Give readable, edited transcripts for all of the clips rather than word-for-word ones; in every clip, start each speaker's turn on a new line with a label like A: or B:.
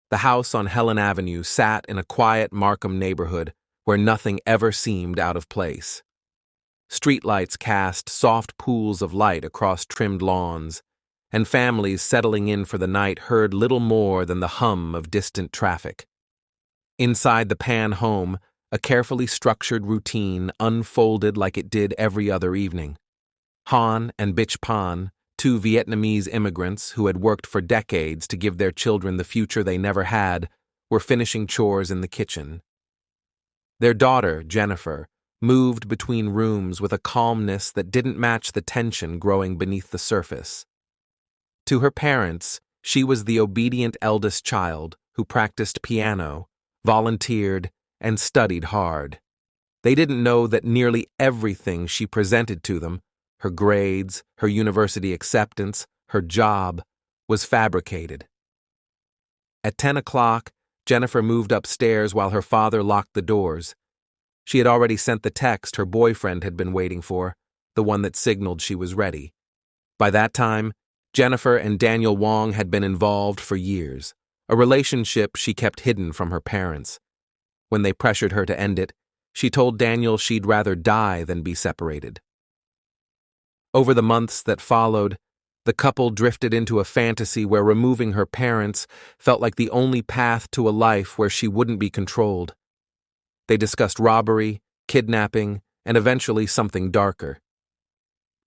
A: The house on Helen Avenue sat in a quiet Markham neighborhood where nothing ever seemed out of place. Streetlights cast soft pools of light across trimmed lawns, and families settling in for the night heard little more than the hum of distant traffic. Inside the Pan home, a carefully structured routine unfolded like it did every other evening. Han and Bich Pan, two Vietnamese immigrants who had worked for decades to give their children the future they never had, were finishing chores in the kitchen. Their daughter, Jennifer, moved between rooms with a calmness that didn't match the tension growing beneath the surface. To her parents, she was the obedient eldest child who practiced piano, volunteered, and studied hard. They didn't know that nearly everything she presented to them, her grades, her university acceptance, her job, was fabricated. At 10 o'clock, Jennifer moved upstairs while her father locked the doors. She had already sent the text her boyfriend had been waiting for, the one that signaled she was ready. By that time, Jennifer and Daniel Wong had been involved for years, a relationship she kept hidden from her parents. When they pressured her to end it, she told Daniel she'd rather die than be separated. Over the months that followed, the couple drifted into a fantasy where removing her parents felt like the only path to a life where she wouldn't be controlled. They discussed robbery, kidnapping, and eventually something darker.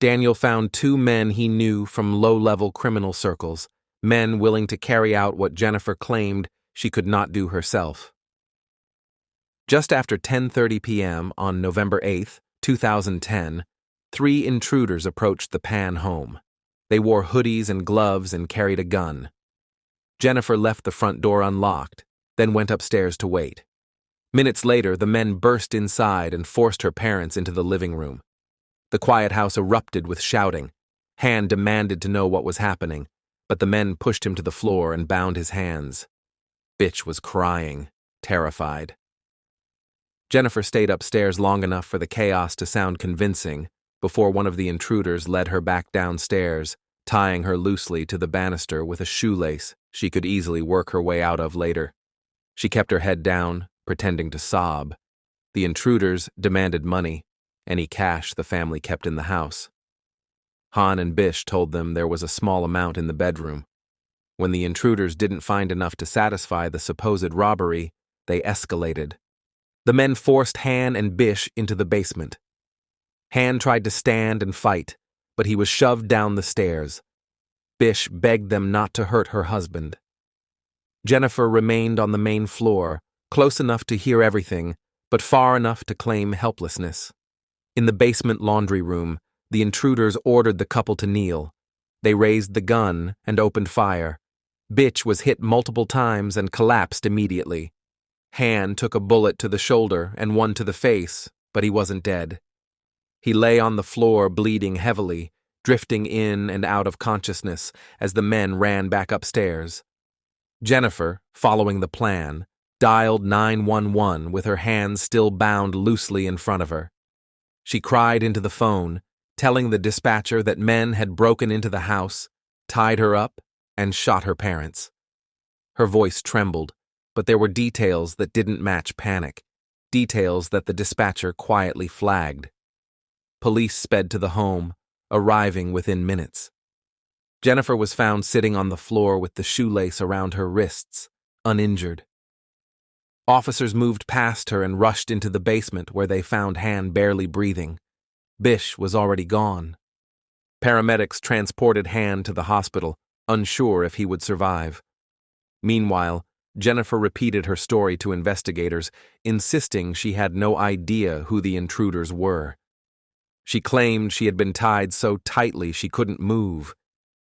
A: Daniel found two men he knew from low-level criminal circles, men willing to carry out what Jennifer claimed she could not do herself. Just after 10:30 p.m. on November 8, 2010, 3 intruders approached the Pan home. They wore hoodies and gloves and carried a gun. Jennifer left the front door unlocked, then went upstairs to wait. Minutes later, the men burst inside and forced her parents into the living room. The quiet house erupted with shouting. Han demanded to know what was happening, but the men pushed him to the floor and bound his hands. Bitch was crying, terrified. Jennifer stayed upstairs long enough for the chaos to sound convincing before one of the intruders led her back downstairs, tying her loosely to the banister with a shoelace she could easily work her way out of later. She kept her head down, pretending to sob. The intruders demanded money, any cash the family kept in the house. Han and Bish told them there was a small amount in the bedroom. When the intruders didn't find enough to satisfy the supposed robbery, they escalated. The men forced Han and Bish into the basement. Han tried to stand and fight, but he was shoved down the stairs. Bish begged them not to hurt her husband. Jennifer remained on the main floor, close enough to hear everything, but far enough to claim helplessness. In the basement laundry room, the intruders ordered the couple to kneel. They raised the gun and opened fire. Bitch was hit multiple times and collapsed immediately. Han took a bullet to the shoulder and one to the face, but he wasn't dead. He lay on the floor bleeding heavily, drifting in and out of consciousness as the men ran back upstairs. Jennifer, following the plan, dialed 911 with her hands still bound loosely in front of her. She cried into the phone, telling the dispatcher that men had broken into the house, tied her up, and shot her parents. Her voice trembled, but there were details that didn't match panic, details that the dispatcher quietly flagged. Police sped to the home, arriving within minutes. Jennifer was found sitting on the floor with the shoelace around her wrists, uninjured. Officers moved past her and rushed into the basement where they found Han barely breathing. Bish was already gone. Paramedics transported Han to the hospital, unsure if he would survive. Meanwhile, Jennifer repeated her story to investigators, insisting she had no idea who the intruders were. She claimed she had been tied so tightly she couldn't move,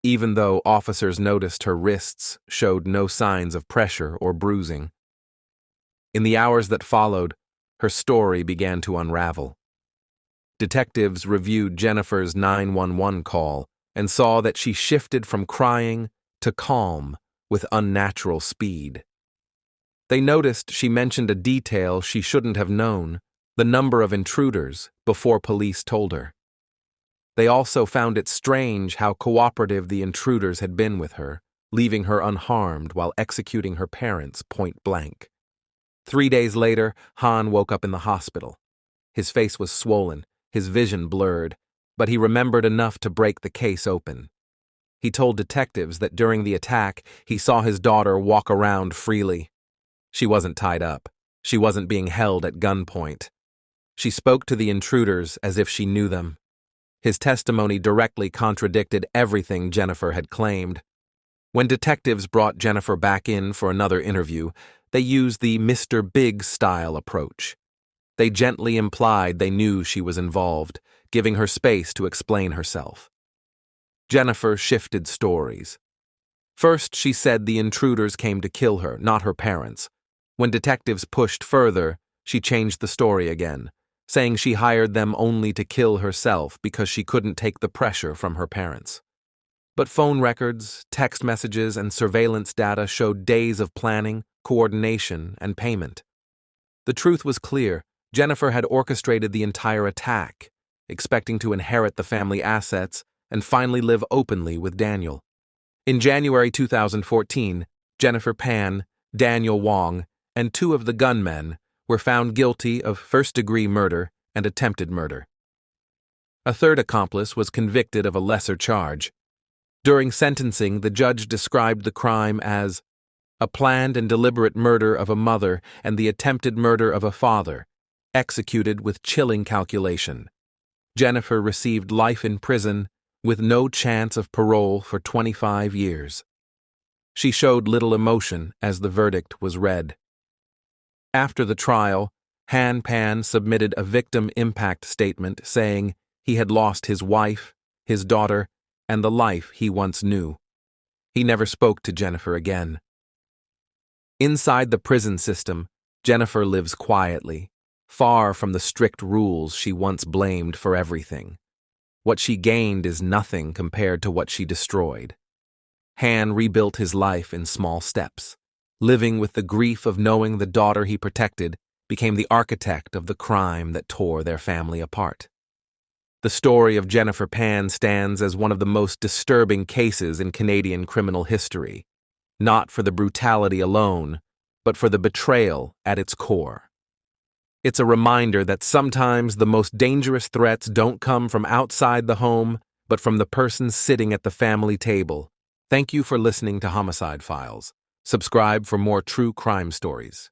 A: even though officers noticed her wrists showed no signs of pressure or bruising. In the hours that followed, her story began to unravel. Detectives reviewed Jennifer's 911 call and saw that she shifted from crying to calm with unnatural speed. They noticed she mentioned a detail she shouldn't have known, the number of intruders, before police told her. They also found it strange how cooperative the intruders had been with her, leaving her unharmed while executing her parents point blank. 3 days later, Han woke up in the hospital. His face was swollen, his vision blurred, but he remembered enough to break the case open. He told detectives that during the attack, he saw his daughter walk around freely. She wasn't tied up. She wasn't being held at gunpoint. She spoke to the intruders as if she knew them. His testimony directly contradicted everything Jennifer had claimed. When detectives brought Jennifer back in for another interview, they used the Mr. Big style approach. They gently implied they knew she was involved, giving her space to explain herself. Jennifer shifted stories. First, she said the intruders came to kill her, not her parents. When detectives pushed further, she changed the story again, saying she hired them only to kill herself because she couldn't take the pressure from her parents. But phone records, text messages, and surveillance data showed days of planning, coordination, and payment. The truth was clear. Jennifer had orchestrated the entire attack, expecting to inherit the family assets and finally live openly with Daniel. In January 2014, Jennifer Pan, Daniel Wong, and 2 of the gunmen were found guilty of first-degree murder and attempted murder. A third accomplice was convicted of a lesser charge. During sentencing, the judge described the crime as a planned and deliberate murder of a mother and the attempted murder of a father, executed with chilling calculation. Jennifer received life in prison with no chance of parole for 25 years. She showed little emotion as the verdict was read. After the trial, Han Pan submitted a victim impact statement saying he had lost his wife, his daughter, and the life he once knew. He never spoke to Jennifer again. Inside the prison system, Jennifer lives quietly, far from the strict rules she once blamed for everything. What she gained is nothing compared to what she destroyed. Han rebuilt his life in small steps. Living with the grief of knowing the daughter he protected became the architect of the crime that tore their family apart. The story of Jennifer Pan stands as one of the most disturbing cases in Canadian criminal history, not for the brutality alone, but for the betrayal at its core. It's a reminder that sometimes the most dangerous threats don't come from outside the home, but from the person sitting at the family table. Thank you for listening to Homicide Files. Subscribe for more true crime stories.